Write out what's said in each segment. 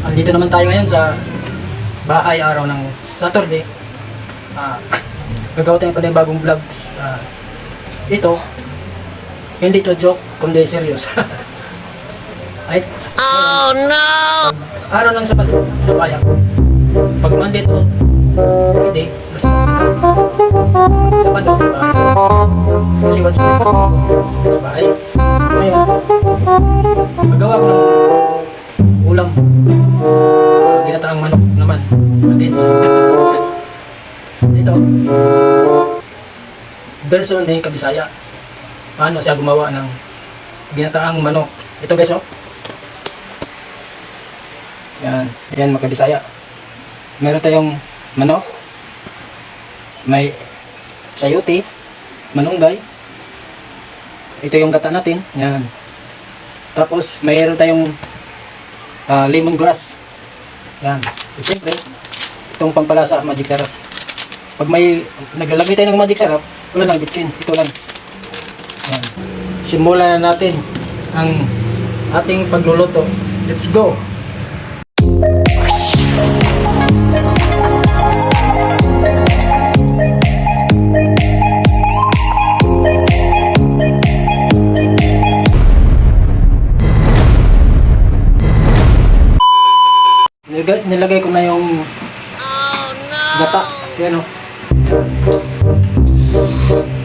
Andito naman tayo ngayon sa bahay araw ng Saturday. Ah, Gagawa tayo pa ng bagong vlogs. Ito, hindi to joke, kundi serious. Ay, Oh no! araw ng Sabado sa bayan. Pag Monday to Friday, Sabado sa bahay. Kasi once a week sa bahay. Ngayon, gagawa ko ng ulam. Ginataang manok naman. Matins. Ito, version ni Kabisaya. Paano siya gumawa ng ginataang manok. Ito guys, oh. Yan mga Kabisaya. Meron tayong manok. May sayote, manunggay. Ito yung gata natin. Yan. Tapos, mayroon tayong lemongrass. Yan. At siyempre, itong pampalasa, magic syrup. Pag may naglalagay tayo ng magic syrup, wala lang bitsin. Ito lang. Yan. Simulan na natin ang ating pagluluto. Let's go! Nilagay ko na yung gata. Yan o.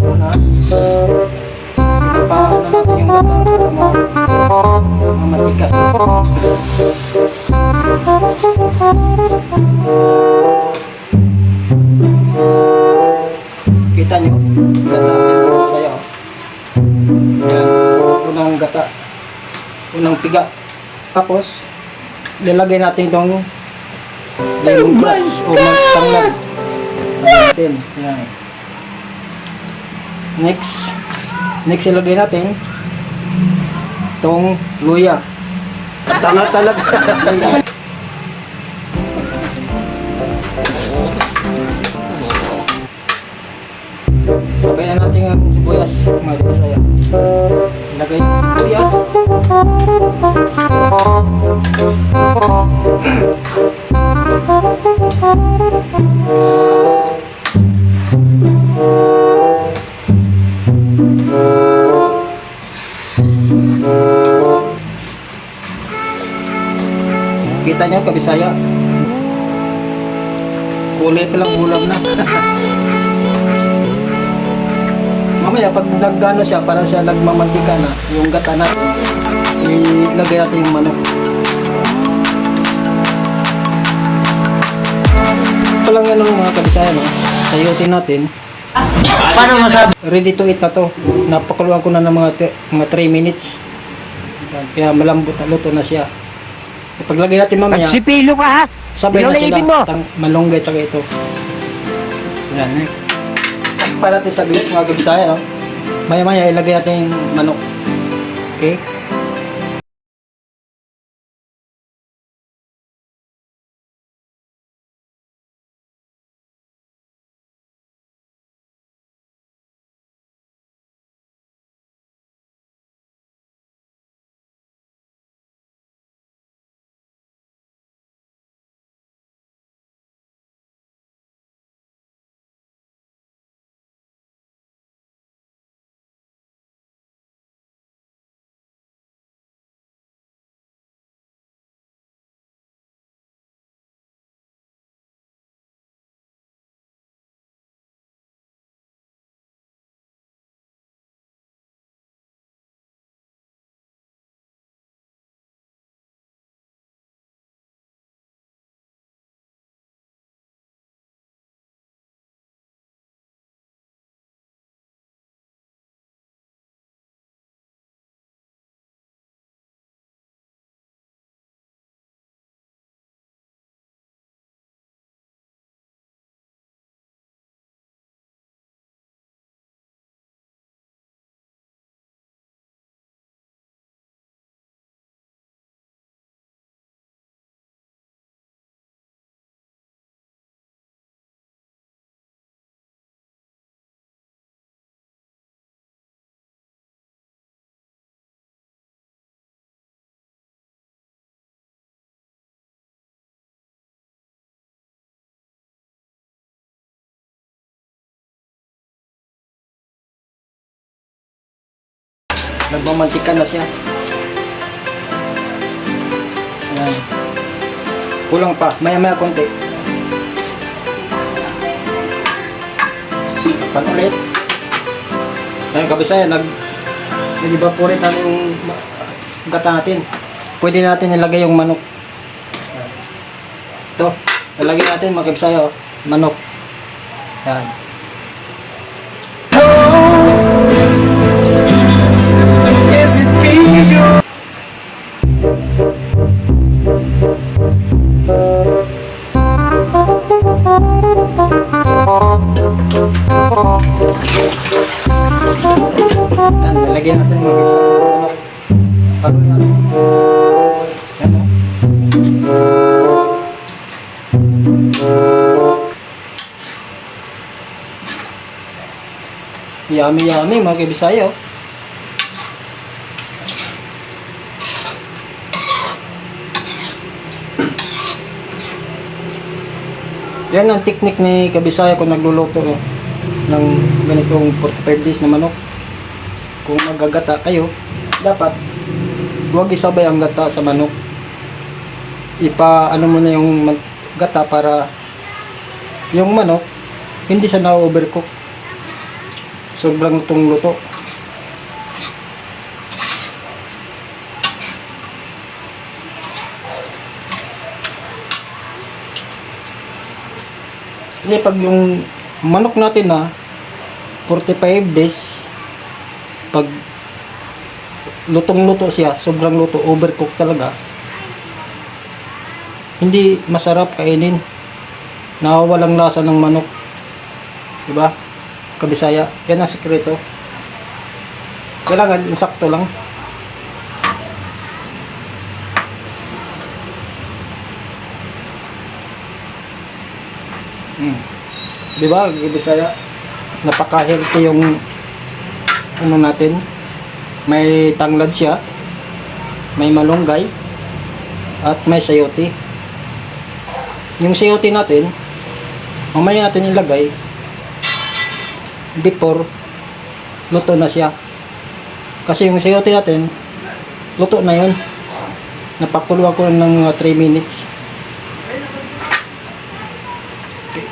Una. Ipapahan na natin yung gata para matikas na. Kita nyo? Gata. Yan sa'yo. Yan. Unang gata. Unang piga. Tapos, lalagay natin itong lemongrass o magtanglad natin. Yan. Next ilagay natin itong luya. Tanga talaga. Sabay na natin ang sibuyas, mga Kabisaya. Ilagay yung sibuyas. Kita niyo Kabisaya, kulay pa lang ulam na. Mamaya pag naggano siya, para siya nagmamantika na yung gata na, ilagay natin yung manok. Ito lang yan mga Kabisaya, no? Sayutin natin. Paano masabi? Ready to eat na to. Napakuluan ko na ng mga 3 minutes. Kaya malambot na luto na siya. Paglagay natin mamaya, Sipilo ka ha? sabay na sila. Lalaipin mo. Malunggay tsaka ito. Yan, para natin saglit mga Kabisaya, no? Maya-maya ilagay natin yung manok. Okay? Nagmamantika na siya. Ayan. Kulang pa. Maya-maya konti. Pan ulit. Ayan, kabisaya, nag-evaporate na yung gata natin. Pwede natin ilagay yung manok. Ito, ilagay natin mga kabisaya, oh, manok. Ayan. Yan, lalagyan natin mga kabisaya. Pagod natin. Yan, oh. Yummy yummy mga kabisaya, oh. Yan ang technique ni kabisaya kung nagluluto, oh, ng ganitong 45 days na manok. Kung magagata kayo, dapat huwag isabay ang gata sa manok. Ano mo na yung gata para yung manok hindi siya na-overcook. Sobrang lutong luto. Kasi pag yung manok natin na 45 days, pag lutong-luto siya, sobrang luto, overcook talaga, hindi masarap kainin. Nawawalang lasa ng manok. Diba? Kabisaya. Yan ang sikreto. Kailangan insakto lang. Diba? Kabisaya. Napaka-healthy yung ano natin. May tanglad siya, may malunggay, at may sayote. Yung sayote natin, mamaya natin ilagay before luto na siya. Kasi yung sayote natin, luto na yun. Napakuluan ko lang ng mga 3 minutes.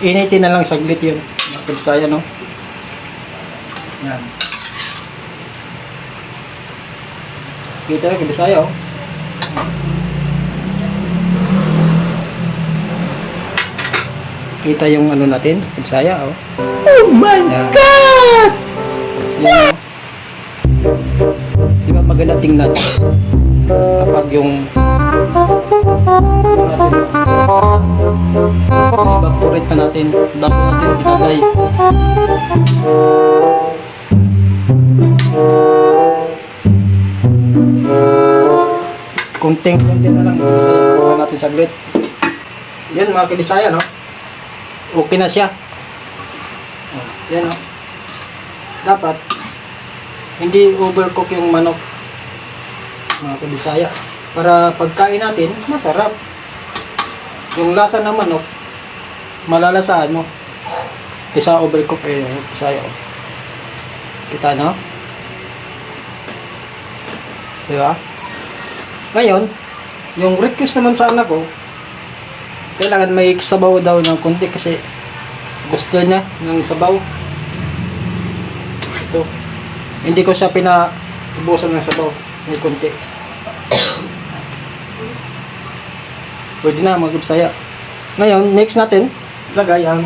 Initin na lang saglit yun. Kabisaya, no? Yan. Kita yung kabisaya, oh. Kita yung ano natin, kabisaya, oh. Oh my God! Yan, oh. Di ba maganda tingnan kapag yung evaporate na natin bago natin ilagay. Konting-konti na lang kabisaya natin saglit. Yan mga kabisaya, no? Okay na siya. Yan, no? Dapat hindi overcook yung manok mga kabisaya para pagkain natin masarap. Yung lasa ng manok malalasaan mo kaysa overcook. Kabisaya, oh. Kita, no? Diba? Ngayon, yung request naman sa anak ko, kailangan may sabaw daw ng konti kasi gusto niya ng sabaw. Ito. Hindi ko siya pinaubusan ng sabaw. May konti. Pwede na mga kabisaya. Ngayon, next natin, lagay ang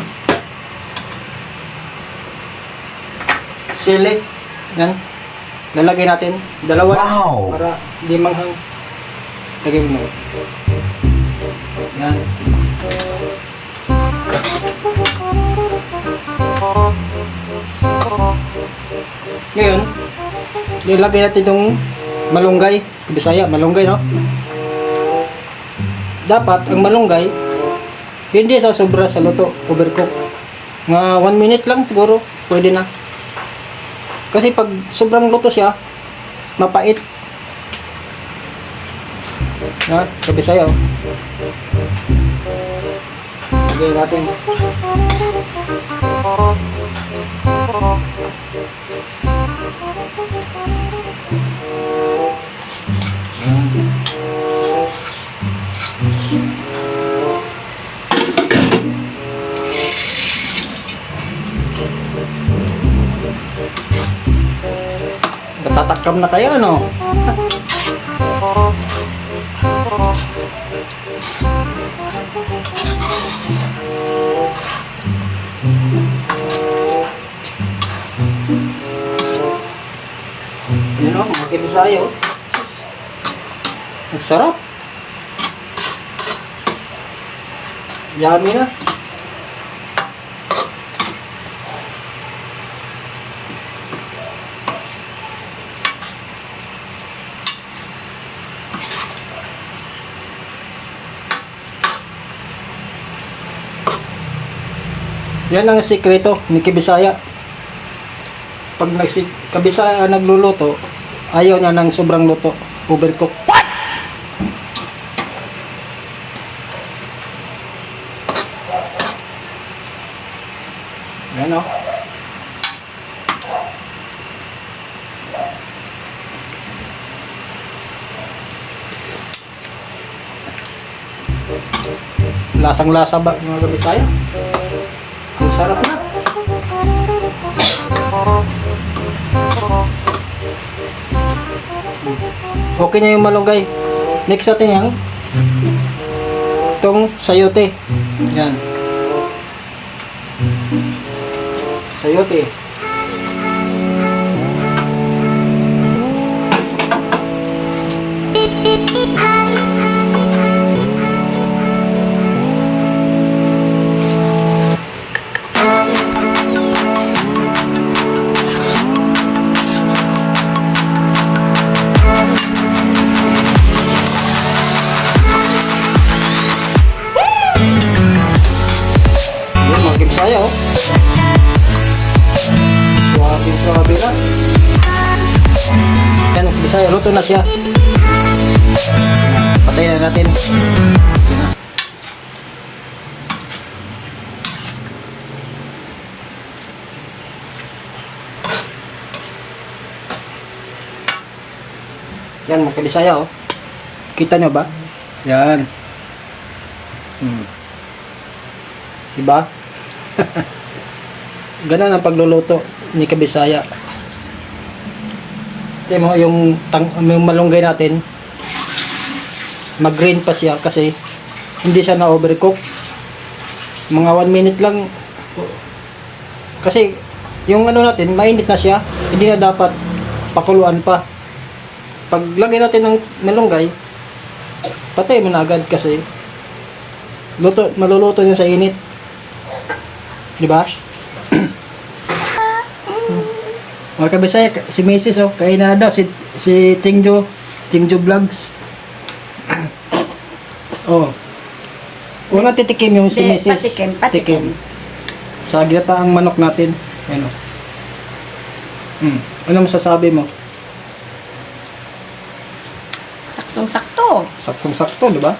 sili. Yan. Lalagay natin dalawa. Wow! Para hindi manghang. Lagay mo. Yan. Ngayon, ilagay natin itong malunggay. Bisaya, malunggay, no? Dapat, ang malunggay, hindi sa sobra sa luto, overcook. Mga 1 minute lang siguro, pwede na. Kasi pag sobrang luto siya, mapait. Na, kabisaya, oh. Lagay natin. Natatakam na kayo, ano? Yun o, mga Bisayo. Ang sarap. Yummy na. Yan ang sikreto ni Kabisaya. Pag Kabisaya nagluluto, ayaw niya ng sobrang luto, overcook. What? Yan o. Lasang-lasa ba mga Kabisaya? Ang sarap na. Okay na yung malunggay. Next natin yung itong sayote. Yan. Sayote. Saya oh. Suabe na. Yan, Bisaya, luto na siya. Patayin na natin. Yan, mga Bisaya oh. Kita nyo ba? Yan. Diba? Ganun ang pagluluto ni Kabisaya. Ito mo yung malunggay natin, mag-green pa siya kasi hindi siya na-overcook. Mga 1 minute lang. Kasi yung ano natin, mainit na siya. Hindi na dapat pakuluan pa. Pag lagay natin ng malunggay, patay mo na agad kasi maluluto niya sa init. Diba? Mga Kabisaya, si Mrs. oh, kain na daw si Chingjo Vlogs. Oh. Una titikim yung si Mrs. Patikim. Sa ginataang manok natin. Ano? Ano masasabi mo? Saktong-sakto. Saktong-sakto, di ba?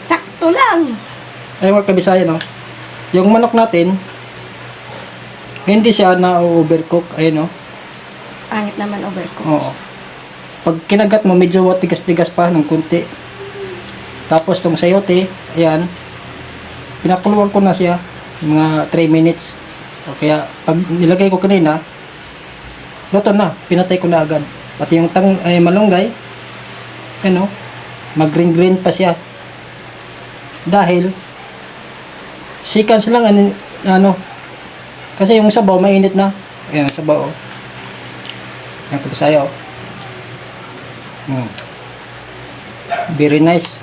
Sakto lang. Ay mga Kabisaya, no? Yung manok natin, hindi siya na-overcook. Ayun, no? Pangit naman overcook. Oo. Pag kinagat mo, medyo tigas-tigas pa ng kunti. Tapos tong sayote, ayan, pinakuluan ko na siya mga 3 minutes. O kaya, pag nilagay ko kanina, luto na, pinatay ko na agad. Pati yung malunggay, ano, mag-green-green pa siya. Dahil, seconds lang, ano, kasi yung sabaw, mainit na. Ayan, sabaw, oh. Ayan, Kabisaya, oh. Very nice.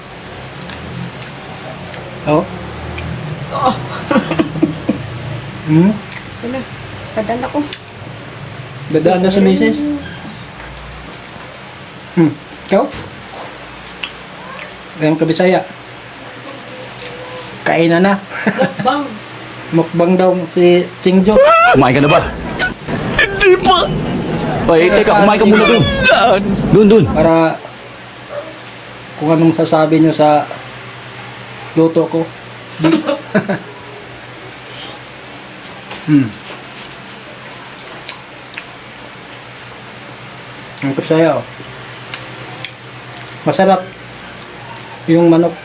Oh. Ano? Padala ko. Dadaan na sa misis. Ikaw? Ayan, Kabisaya. Kainan na. Mukbang. Mukbang daw si Chingjo. Kumain ka na ba? Hindi pa. Ay, teka, kumain ka muna dun. Dun. Para kung anong sasabi nyo sa luto ko. Ang Kabisaya, oh. Masarap. yung manok.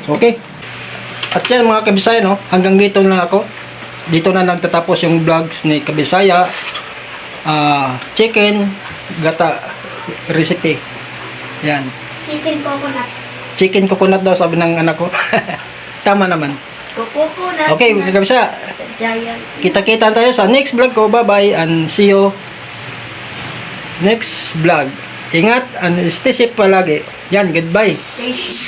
Okay. At yan mga kabisaya, no? Hanggang dito lang ako. Dito na nagtatapos yung vlogs ni Kabisaya. Chicken gata recipe. Yan. Chicken coconut. Chicken coconut daw sabi ng anak ko. Tama naman. Coconut. Okay, mga kabisaya. Sa giant. Kita-kita tayo sa next vlog ko. Bye-bye and see you next vlog. Ingat and stay safe palagi. Yan, goodbye. Station.